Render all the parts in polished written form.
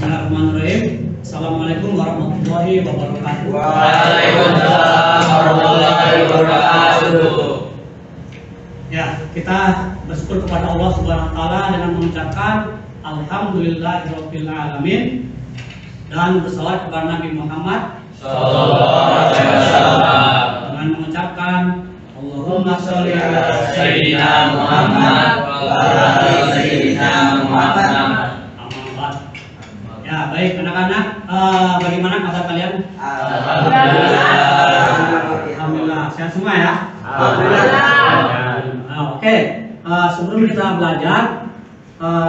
Bismillahirrahmanirrahim. Assalamualaikum warahmatullahi wabarakatuh. Waalaikumsalam warahmatullahi wabarakatuh. Ya, kita bersyukur kepada Allah Subhanahu wa taala dengan mengucapkan alhamdulillahirabbil alamin dan bersalawat kepada Nabi Muhammad Sallallahu alaihi wasallam dengan mengucapkan Allahumma sholli ala Sayyidina Muhammad wa ala Sayyidina Muhammad. Ya, baik anak-anak, bagaimana kabar kalian? Alhamdulillah, sehat semua ya? Oke, sebelum kita belajar,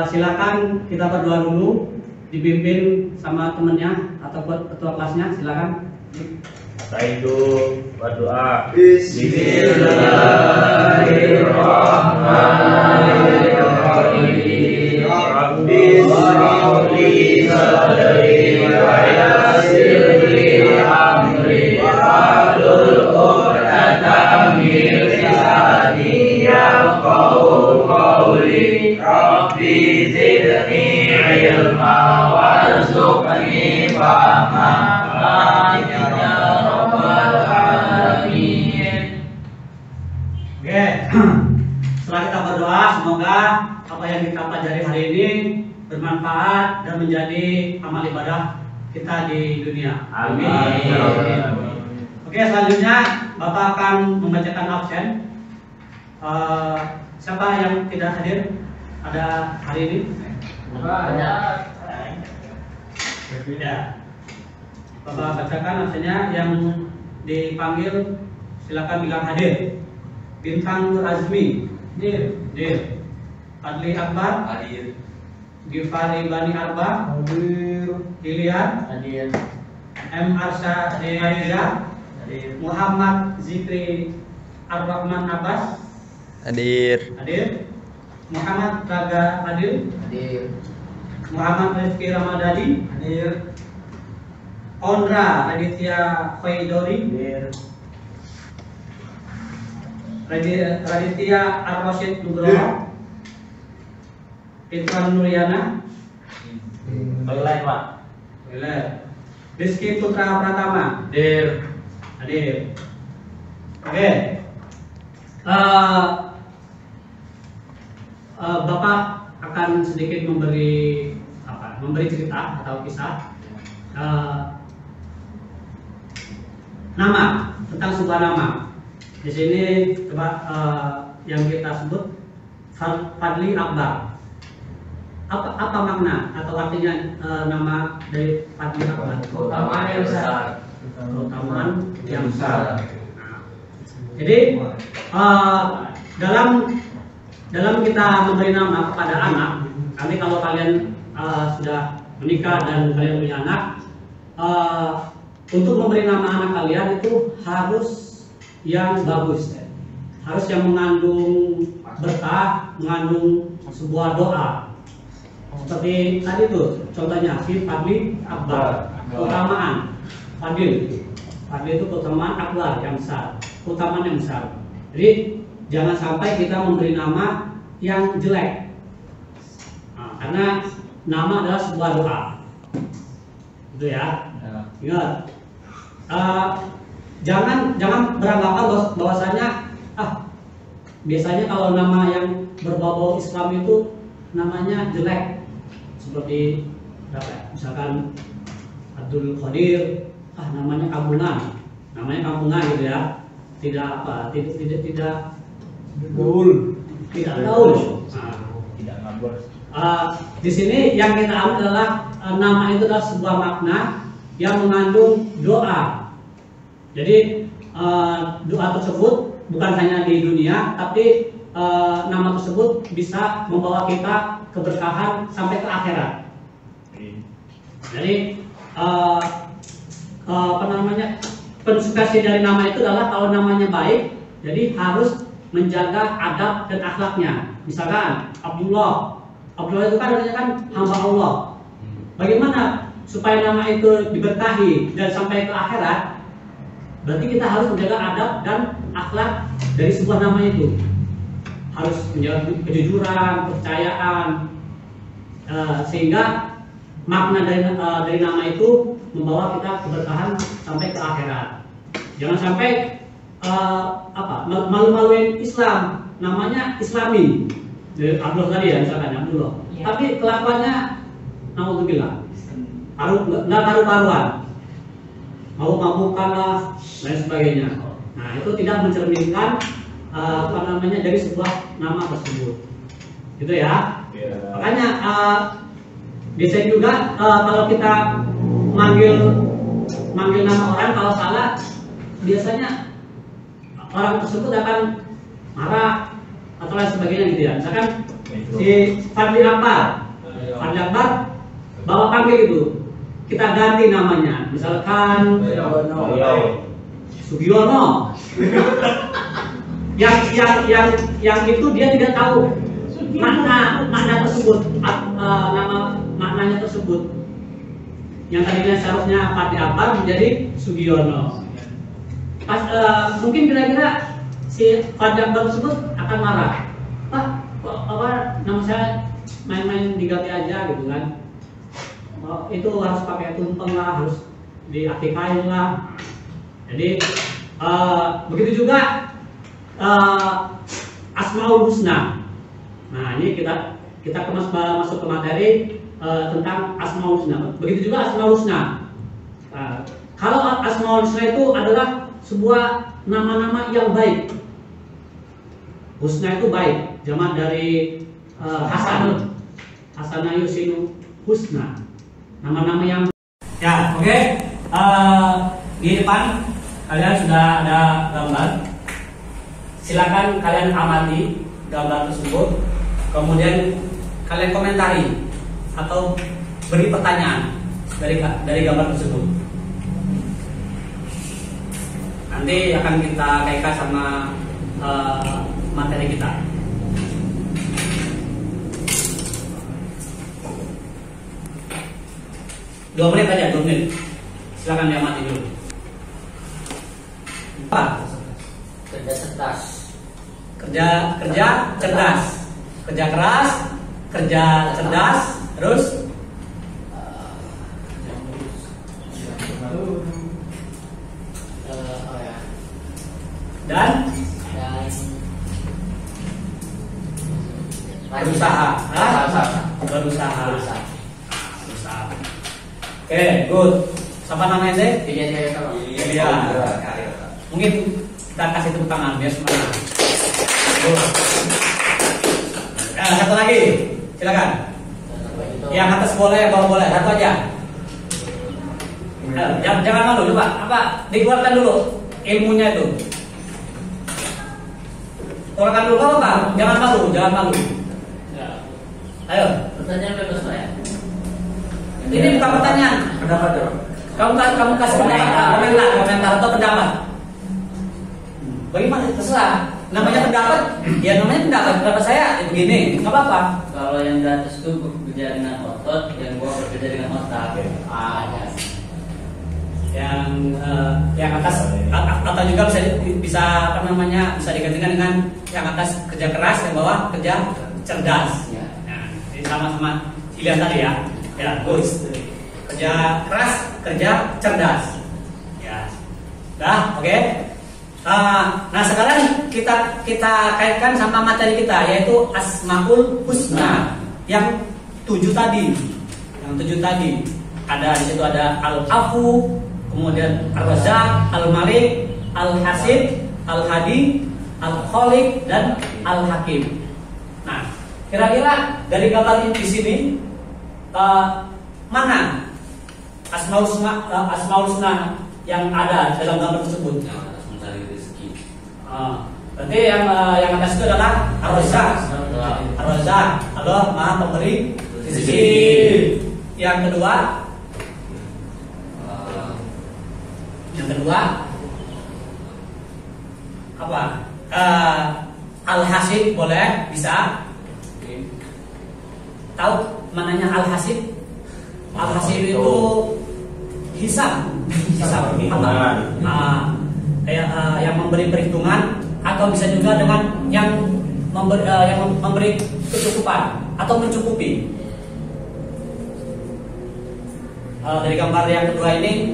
silakan kita berdoa dulu, dipimpin sama temennya atau ketua kelasnya, silakan. Saidu berdoa. Bismillahirrahmanirrahim. Rabbi shrah li sadri wa yassir li amri wahlul 'uqdatam min lisani yafqahu qawli. Rabbi zidni ilma warzuqni fahma. Oke, setelah kita berdoa, semoga apa yang kita pelajari hari ini bermanfaat dan menjadi amal ibadah kita di dunia. Amin. Oke, selanjutnya Bapak akan membacakan absen. Siapa yang tidak hadir pada hari ini? Ya. Bapak bacakan absennya, yang dipanggil silakan bilang hadir. Bintang Nur Azmi, hadir. Adli Akbar, Hadir. Gifari Bani Arba, Hadir. Ilian, Hadir. M. Arsha Dehaiza, Hadir. Muhammad Zikri Ar-Rahman Abbas, Hadir. hadir. Muhammad Raga Adil, Hadir. Muhammad Rizki Ramadhani, hadir. Ondra Raditya Faidori, Hadir. Raditya Ar-Rasyid Nugroho, Fitran Nuryana, Toilet, Pak. Rizky Putra Pratama, Hadir. hadir. Oke. Bapak akan sedikit memberi cerita atau kisah nama, tentang sebuah nama. Di sini coba yang kita sebut Fadli Akbar. Apa makna atau artinya nama dari Fadli Akbar? Keutamaan yang besar. Keutamaan yang besar. Jadi dalam kita memberi nama kepada anak, nanti kalau kalian sudah menikah dan kalian punya anak, untuk memberi nama anak kalian itu harus yang bagus, harus yang mengandung berkah, mengandung sebuah doa. Seperti tadi tuh contohnya si Fadli Akbar, keutamaan Fadil itu keutamaan akbar yang besar, keutamaan yang besar. Jadi jangan sampai kita memberi nama yang jelek, karena nama adalah sebuah doa, gitu ya. Ingat, jangan beranggapan bahwasanya biasanya kalau nama yang berbau Islam itu namanya jelek, seperti misalkan Abdul Qadir, namanya kampungan gitu ya, tidak gaul. Tidak ngabur. Di sini yang kita ambil adalah nama itu adalah sebuah makna yang mengandung doa. Jadi doa tersebut bukan hanya di dunia, tapi nama tersebut bisa membawa kita keberkahan sampai ke akhirat. Jadi konsekuensi dari nama itu adalah kalau namanya baik, jadi harus menjaga adab dan akhlaknya. Misalkan Abdullah itu kan artinya kan hamba Allah. Bagaimana supaya nama itu diberkahi dan sampai ke akhirat? Berarti kita harus menjaga adab dan akhlak dari sebuah nama itu. Harus menjaga kejujuran, kepercayaan, sehingga makna dari nama itu membawa kita keberkahan sampai ke akhirat. Jangan sampai malu-maluin Islam, namanya Islami. Abdullah tadi ya, misalkan Abdullah. Ya. Tapi kelakuannya naudzubillah. Nggak karu-karuan. Mabuk-mabukan lah dan sebagainya. Nah, itu tidak mencerminkan dari sebuah nama tersebut. Gitu ya. Makanya biasanya juga kalau kita manggil nama orang kalau salah, biasanya orang tersebut akan marah atau lain sebagainya gitu ya. Misalkan si Fadli Akbar bawa panggil itu, kita ganti namanya, misalkan Sugiono. yang itu dia tidak tahu makna tersebut, maknanya tersebut. Yang tadinya seharusnya Fadli Akbar menjadi Sugiono. Mungkin kira-kira si Fadli Akbar tersebut akan marah. Pak, nama saya main-main diganti aja gitu kan. Itu harus pakai tumpeng lah, harus diakikain lah. Jadi begitu juga Asmaul Husna. Nah, ini kita masuk ke materi tentang Asmaul Husna. Begitu juga Asmaul Husna. Kalau Asmaul Husna itu adalah sebuah nama-nama yang baik. Husna itu baik, jamak dari Hasanah Yusinu Husna. Nama-nama yang ya, oke. Di depan kalian sudah ada gambar. Silakan kalian amati gambar tersebut, kemudian kalian komentari atau beri pertanyaan dari gambar tersebut. Nanti akan kita kaitkan sama materi kita. Dua menit aja, 2 menit. Silakan diamati dulu. Apa? Kerja cerdas. Kerja cerdas. Kerja keras, kerja cerdas, terus dan berusaha. Oke, good. Siapa namanya sih? Iya. Mungkin kita kasih tepuk tangan biar semangat. Satu lagi, silakan. Yang atas boleh, bawah boleh, satu aja. Jangan malu, coba dikeluarkan dulu ilmunya itu. Keluarkan dulu, apa? Jangan malu. Ayo. Pertanyaan bebas Pak ya. Ini bukan pertanyaan. Pendapat ya? Kamu kasih komentar atau pendapat. Bagaimana? Terserah. Namanya pendapat, ya namanya pendapat saya begini, nggak apa-apa. Kalau yang di atas itu bekerja dengan otot, yang gua bekerja dengan otak. Yang atas atau juga bisa bisa digantikan dengan yang atas kerja keras, yang bawah kerja cerdas. Ya. Nah, ini sama-sama dilihat tadi ya. Ya, bagus. Kerja keras, kerja cerdas. Ya, dah, oke. Nah sekarang kita kaitkan sama materi kita, yaitu Asmaul Husna yang 7 tadi. Yang 7 tadi ada di situ ada Al-Afu, kemudian Ar-Razzaq, Al-Malik, Al-Hasib, Al-Hadi, Al-Khaliq dan Al-Hakim. Nah, kira-kira dari gambar di sini mana Asmaul Husna yang ada dalam gambar tersebut? Berarti yang atas itu adalah Ar-Razzaq. Allah Maha Pemberi rezeki. Yang kedua apa? Al-Hasib boleh, bisa. Tahu mananya Al-Hasib? Al-Hasib itu hisab. Yang memberi perhitungan, atau bisa juga dengan yang memberi kecukupan atau mencukupi. dari gambar yang kedua ini,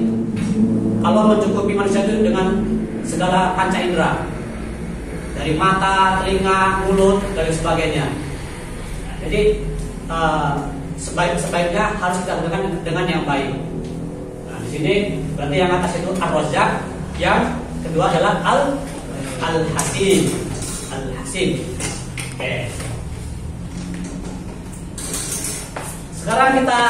Allah mencukupi manusia itu dengan segala panca indera, dari mata, telinga, mulut, dan sebagainya. Jadi sebaik-sebaiknya harus kita gunakan dengan yang baik. Nah, di sini berarti yang atas itu Ar-Razzaq, yang kedua adalah Al-Hakim. Al-Hakim. Oke. Sekarang kita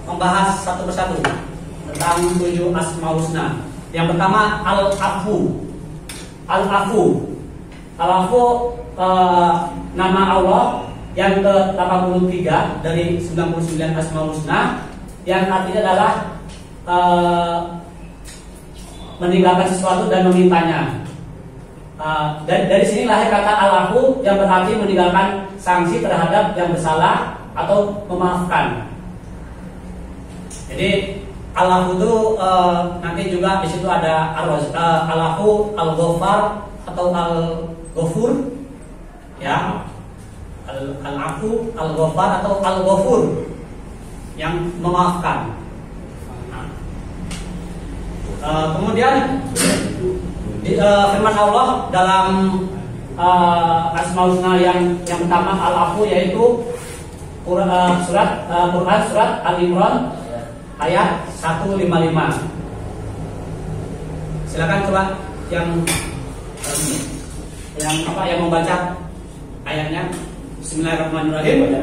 membahas satu persatu tentang 7 Asmaul Husna. Yang pertama Al-Afu. Al-Afu. Al-Afu nama Allah yang ke-83 dari 99 Asmaul Husna, yang artinya adalah meninggalkan sesuatu dan memintanya. Dari sini lahir kata Al-Afu yang berarti meninggalkan sanksi terhadap yang bersalah atau memaafkan. Jadi Al-Afu itu nanti juga di situ ada Al-Afu, Al-Ghafar atau Al-Ghafur, ya. Al-Afu, Al-Ghafar atau Al-Ghafur, yang memaafkan. Kemudian firman Allah dalam Asmaul Husna yang pertama Al-Afu, yaitu surat Al-Imran ayat 155. Silakan coba yang membaca ayatnya. Bismillahirrahmanirrahim.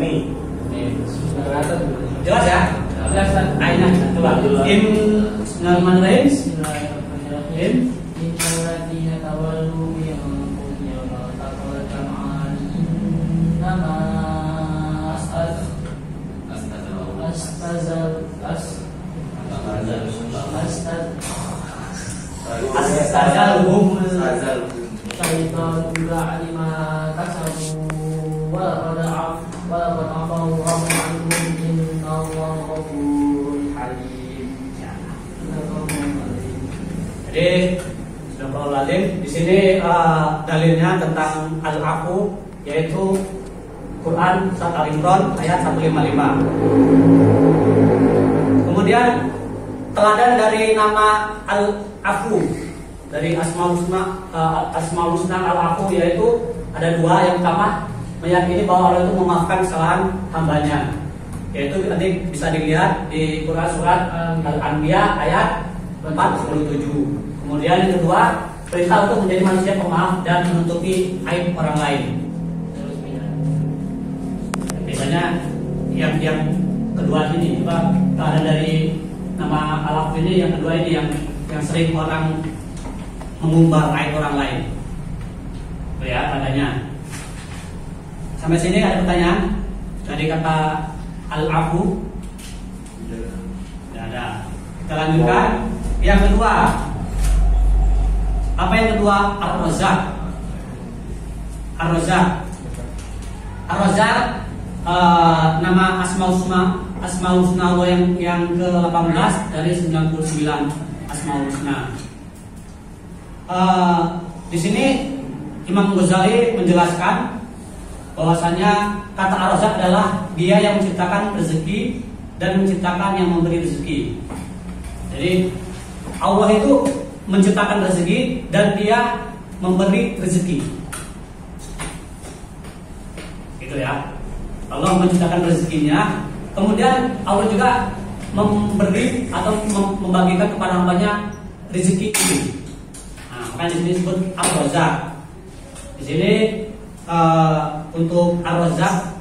Jelas ya? Jelas. Ayatnya coba. Bismillahirrahmanirrahim. Bismillahirrahmanirrahim. Innalladzina tawallu minkum yawmal taqal jam'an innama Astazalhum syaitan ba'lima kasabu wa qad afaw anhum innallaha ghafurun halim. Jadi di sini dalilnya tentang Al-Afu, yaitu Quran surat Al-Imran ayat 155. Kemudian teladan dari nama Al-Afu dari Asmaul Husna Al-Afu, yaitu ada dua. Yang pertama, meyakini bahwa Allah itu memaafkan kesalahan hambanya, yaitu nanti bisa dilihat di Quran surat Al-Anbiya ayat 47. Kemudian yang kedua, perintah untuk menjadi manusia pemaaf dan menutupi aib orang lain. Biasanya yang kedua ini, coba ada dari nama Al-Afu ini, yang kedua ini yang sering orang mengumbar aib orang lain. Tuh ya tandanya. Sampai sini ada pertanyaan dari kata Al-Afu? Tidak ada. Kita lanjutkan. Yang kedua, apa yang kedua? Ar-Razzaq. Ar-Razzaq. Ar-Razzaq nama Asmaul Husna Allah yang ke-18 dari 99 Asmaul Husna. Di sini Imam Ghazali menjelaskan bahwasanya kata Ar-Razzaq adalah Dia yang menciptakan rezeki dan menciptakan yang memberi rezeki. Jadi Allah itu menciptakan rezeki dan Dia memberi rezeki. Gitu ya. Allah menciptakan rezekinya, kemudian Allah juga memberi atau membagikan kepada hambanya rezeki itu. Nah, makanya di sini disebut Ar-Razzaq. Di sini untuk Ar-Razzaq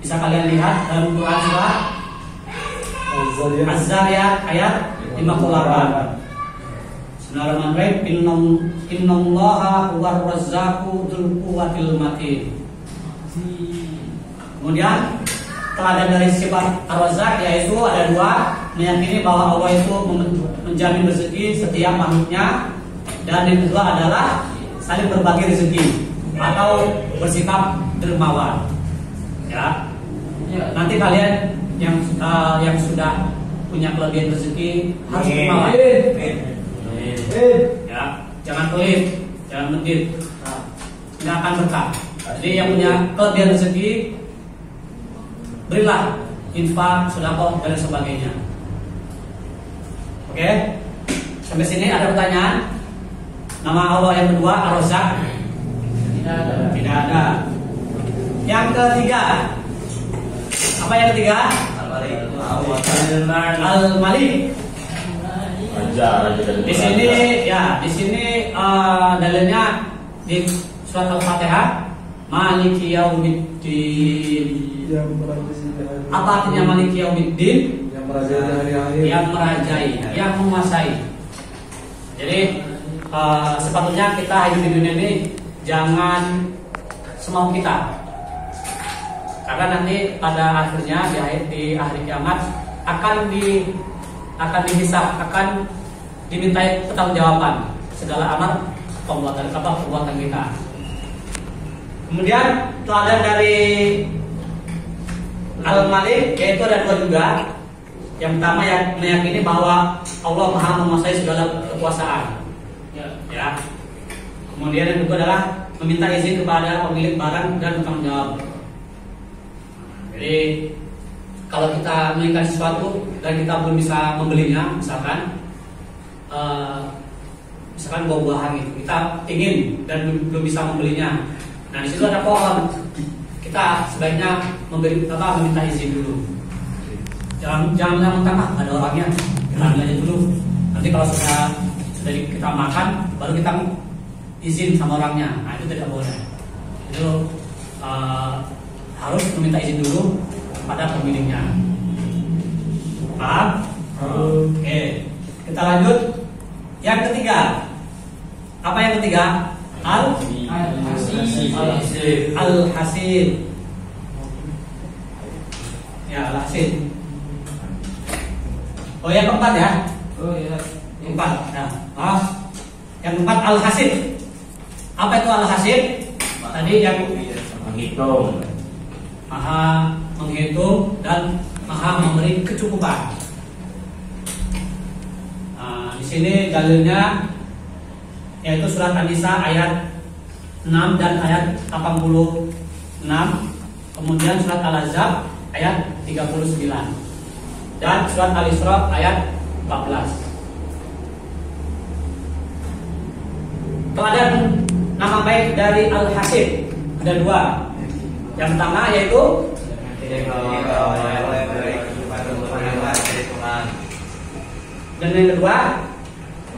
bisa kalian lihat dalam Quran surat Az-Zariyat ayat 58. Bismillahirrahmanirrahim. Innallaha huwar razzaqu dzul quwwatil matin. Kemudian teladan dari sifat Ar-Razzaq yaitu ada dua, meyakini bahwa Allah itu menjamin rezeki setiap makhluknya, dan yang kedua adalah saling berbagi rezeki atau bersikap dermawan. Ya, nanti kalian yang sudah punya kelebihan rezeki harus dermawan. Ya, jangan pelit, jangan medit, tidak akan berkah. Jadi yang punya kelebihan rezeki, berilah infak, sedekah dan sebagainya. Oke? Sampai sini ada pertanyaan? Nama Allah yang kedua Ar-Razzaq? Tidak ada. Tidak ada. Yang ketiga, apa yang ketiga? Al-Malik. Raja dan Di sini ya, di sini dalilnya di surat Al-Fatihah, Maliki Yaumiddin. Apa artinya Maliki Yaumiddin? Yang merajai hari-hari. Yang merajai, yang menguasai. Jadi sepatutnya kita hidup di dunia ini jangan semau kita, karena nanti pada akhirnya di akhir kiamat akan dihisab, akan dimintai pertanggungjawaban segala amal perbuatan kita. Kemudian teladan dari Al-Malik yaitu ada dua juga. Yang pertama yang meyakini bahwa Allah Maha menguasai segala kekuasaan. Ya. Kemudian yang kedua adalah meminta izin kepada pemilik barang dan bertanggung jawab. Jadi kalau kita menginginkan sesuatu dan kita belum bisa membelinya, misalkan buah-buahan gitu, kita ingin dan belum bisa membelinya. Nah di situ ada pohon, kita sebaiknya meminta izin dulu. Jangan mentang ada orangnya, kita ambil aja dulu. Nanti kalau sudah kita makan, baru kita izin sama orangnya. Nah itu tidak boleh. Itu harus meminta izin dulu pada pemiliknya. Paham? Oke. Kita lanjut. Yang ketiga. Apa yang ketiga? Al-Hasib. Ya, Al-Hasib. Oh, yang keempat ya? Oh iya. Empat. Nah, maaf. Yang keempat Al-Hasib. Apa itu Al-Hasib? Tadi yang menghitung. Maha menghitung dan Maha memberi kecukupan. Nah, di sini dalilnya yaitu surat An-Nisa ayat 6 dan ayat 86. Kemudian surat Al-Ahzab ayat 39. Dan surat Al-Isra ayat 14. Teladan nama baik dari Al-Hasib ada dua. Yang pertama yaitu dan yang kedua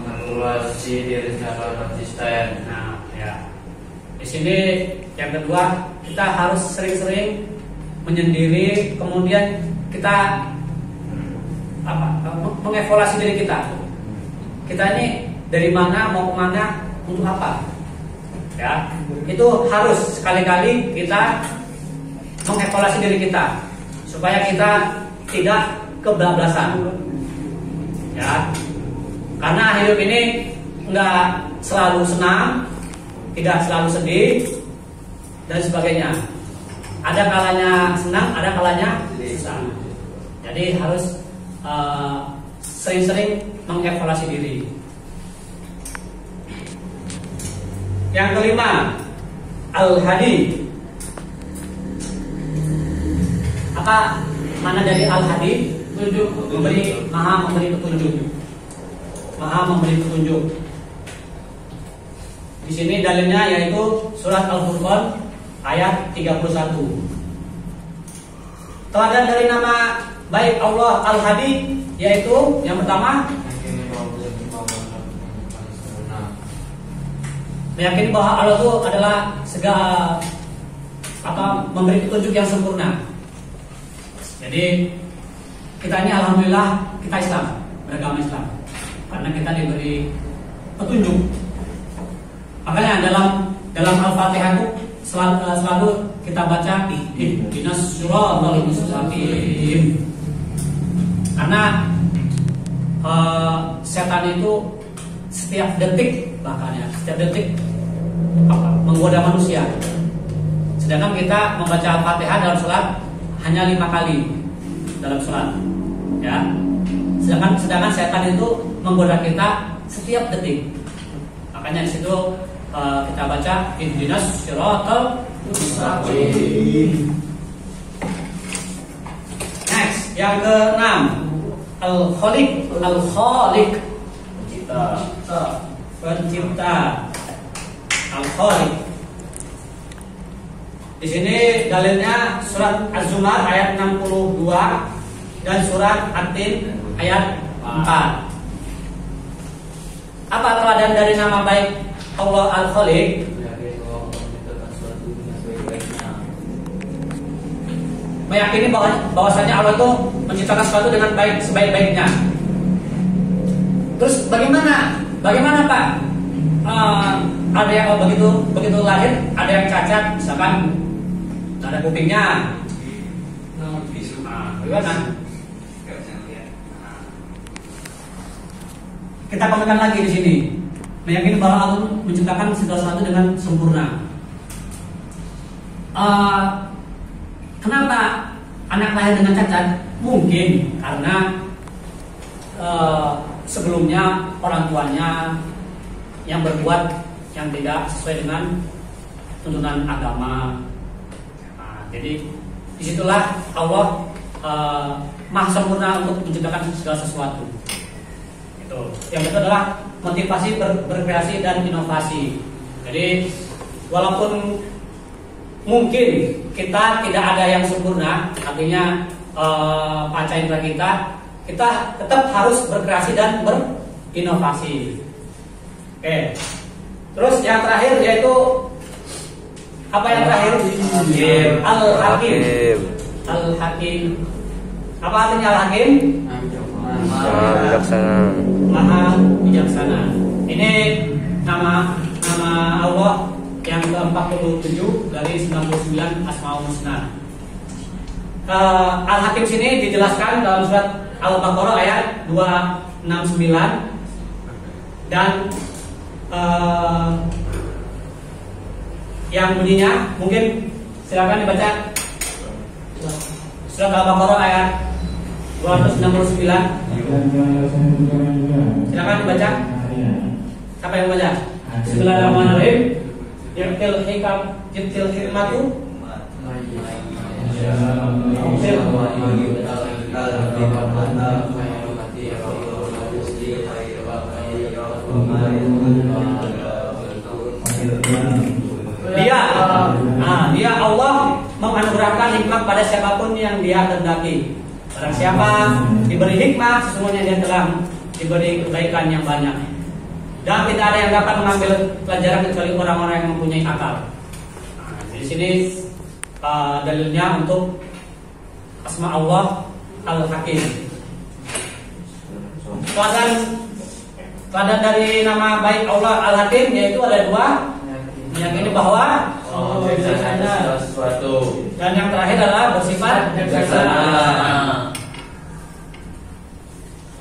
Mengevaluasi diri secara konsisten. nah ya di sini yang kedua kita harus sering-sering menyendiri, kemudian kita mengevaluasi diri kita ini dari mana mau kemana untuk apa ya, itu harus sekali-kali kita mengevaluasi diri kita supaya kita tidak kebablasan ya, karena hidup ini nggak selalu senang, tidak selalu sedih dan sebagainya. Ada kalanya senang, ada kalanya susah. Jadi harus sering-sering mengevaluasi diri. Yang kelima, Al-Hadi. Apa mana dari Al-Hadi? Maha memberi petunjuk. Maha memberi petunjuk. Di sini dalilnya yaitu surat Al-Furqan ayat 31. Teladan dari nama baik Allah Al-Hadi yaitu yang pertama meyakini bahwa Allah itu adalah segala memberi petunjuk yang sempurna. Jadi kita ini alhamdulillah kita Islam, beragama Islam, karena kita diberi petunjuk. Makanya dalam Al-Fatihah itu selalu kita baca ihdinas siratal mustaqim. Karena setan itu setiap detik menggoda manusia. Sedangkan kita membaca Al-Fatihah dalam sholat hanya 5 kali dalam sholat, ya. Sedangkan setan itu menggoda kita setiap detik. Makanya di situ kita baca ihdinas siratal mustaqim. Next, Yang keenam, Al-Khaliq, pencipta, Al-Khaliq. Di sini dalilnya surat Az-Zumar ayat 62 dan surat At-Tin ayat 4. Apa teladan dari nama baik Allah Al-Khaliq? Meyakini bahwasanya Allah itu menciptakan sesuatu dengan baik, sebaik-baiknya. Terus bagaimana Pak? Ada yang begitu lahir, ada yang cacat, misalkan ada kupingnya. Bagaimana? Kita komentar lagi di sini. Meyakini bahwa Allah menciptakan segala sesuatu dengan sempurna. Kenapa anak lahir dengan cacat? Mungkin karena sebelumnya orang tuanya yang berbuat yang tidak sesuai dengan tuntunan agama. Jadi disitulah Allah maha sempurna untuk menciptakan segala sesuatu. Itu. Yang kedua adalah motivasi berkreasi dan inovasi. Jadi walaupun mungkin kita tidak ada yang sempurna, artinya panca indera kita tetap harus berkreasi dan berinovasi. Oke. Terus yang terakhir yaitu apa yang terakhir? Al-Hakim. Al-Hakim. Apa artinya Al-Hakim? Bijaksana. Maha bijaksana. Ini nama Allah yang ke-47 dari 99 Asmaul Husna. Al-Hakim sini dijelaskan dalam surat Al-Baqarah ayat 269 dan yang bunyinya mungkin silakan dibaca surat Al-Baqarah ayat 269. Silakan dibaca. Siapa yang baca? Bismillahirrahmanirrahim. Yaitil hikmatu dia Allah menganugerahkan hikmah pada siapapun yang dia kehendaki. Barang siapa diberi hikmah, sesungguhnya dia telah diberi kebaikan yang banyak. Dan tidak ada yang dapat mengambil pelajaran kecuali orang-orang yang mempunyai akal. Di sini dalilnya untuk asma Allah Al-Hakim. Teladan dari nama baik Allah Al-Hakim yaitu ada dua. Yang ini bahwa segala sesuatu. Dan yang terakhir adalah bersifat bijaksana.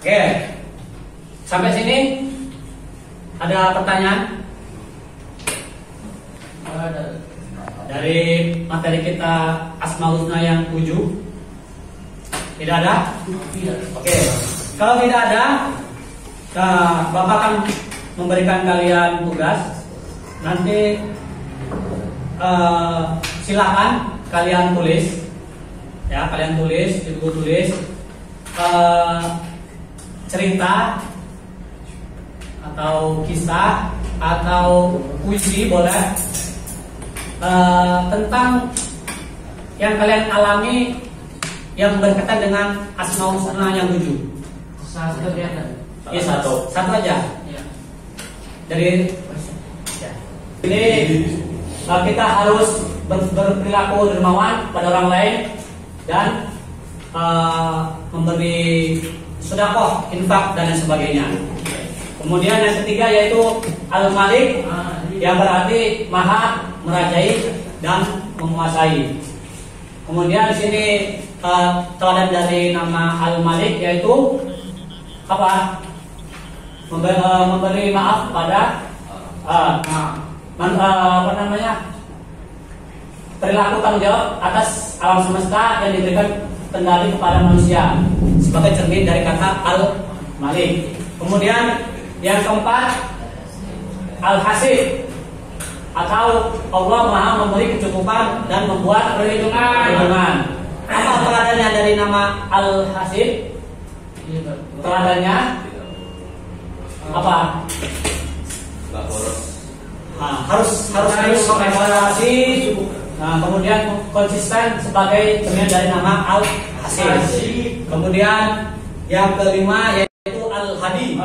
Oke, sampai sini ada pertanyaan dari materi kita Asmaul Husna yang 7? Tidak ada? Oke, kalau tidak ada, Bapak akan memberikan kalian tugas. Nanti silakan kalian tulis, ya kalian tulis di buku tulis cerita atau kisah atau puisi boleh tentang yang kalian alami yang berkaitan dengan Asmaul Husna yang 7. Satu aja. Dari ini kita harus berperilaku dermawan pada orang lain dan memberi sedekah, infak dan lain sebagainya. Kemudian yang ketiga yaitu Al-Malik, yang berarti maha merajai dan menguasai. Kemudian di sini teladan dari nama Al-Malik yaitu apa? Memberi maaf pada perilaku tanggung jawab atas alam semesta yang diberikan kendali kepada manusia sebagai cermin dari kata Al-Malik. Kemudian yang keempat Al-Hasib, atau Allah maha memberi kecukupan dan membuat perlindungan. Apa teladannya dari nama Al-Hasib? Teladannya apa? Nggak boros. Nah, harus mengevaluasi. Nah, kemudian konsisten sebagai cermin dari nama Al-Hasib. Kemudian yang kelima yaitu Al-Hadi.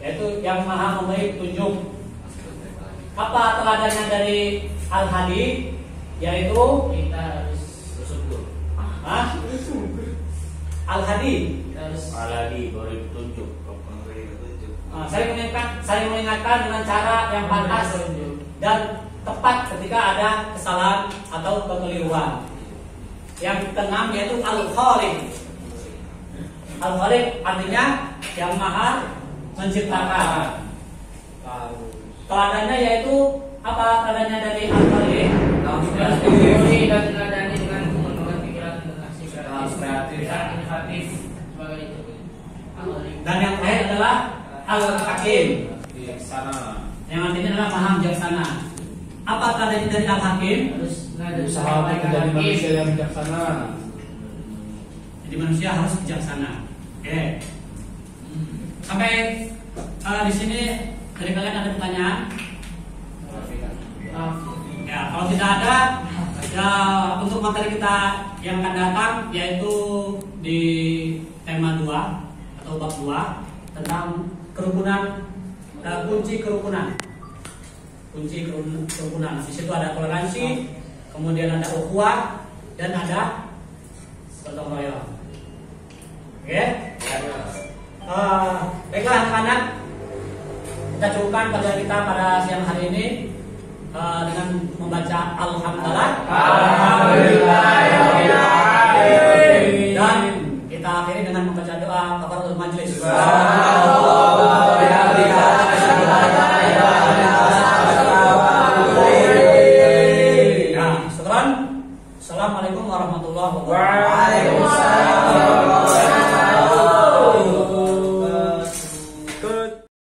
Yaitu yang maha memberi petunjuk. Apa teladannya dari Al-Hadi? Yaitu Kita harus bersyukur. Al-Hadi. Aladi beri petunjuk. Saling mengingatkan dengan cara yang pantas dan tepat ketika ada kesalahan atau kekeliruan. Yang keenam yaitu Al-Khaliq. Al-Khaliq artinya yang maha menciptakan. Teladannya yaitu apa teladannya dari Al-Khaliq? Teori dan teladani dengan mengembangkan pikiran dan aksi kreatif, inovatif, sebagai itu. Dan yang terakhir adalah Al-Hakim. Bijaksana. Yang artinya adalah maha bijaksana. Apa teladannya dari Al-Hakim? Harus Usaha untuk menjadi manusia yang bijaksana. Jadi manusia harus bijaksana. Oke. Sampai di sini dari kalian ada pertanyaan? Ya, kalau tidak ada, ya untuk materi kita yang akan datang yaitu di tema 2 atau bab 2 tentang kerukunan, kunci kerukunan. Kunci kerukunan. Di situ ada toleransi, kemudian ada ukhuwah dan ada gotong royong. Oke? Baiklah anak-anak, kita cukupkan pelajaran kita pada siang hari ini dengan membaca Alhamdulillah. Alhamdulillah.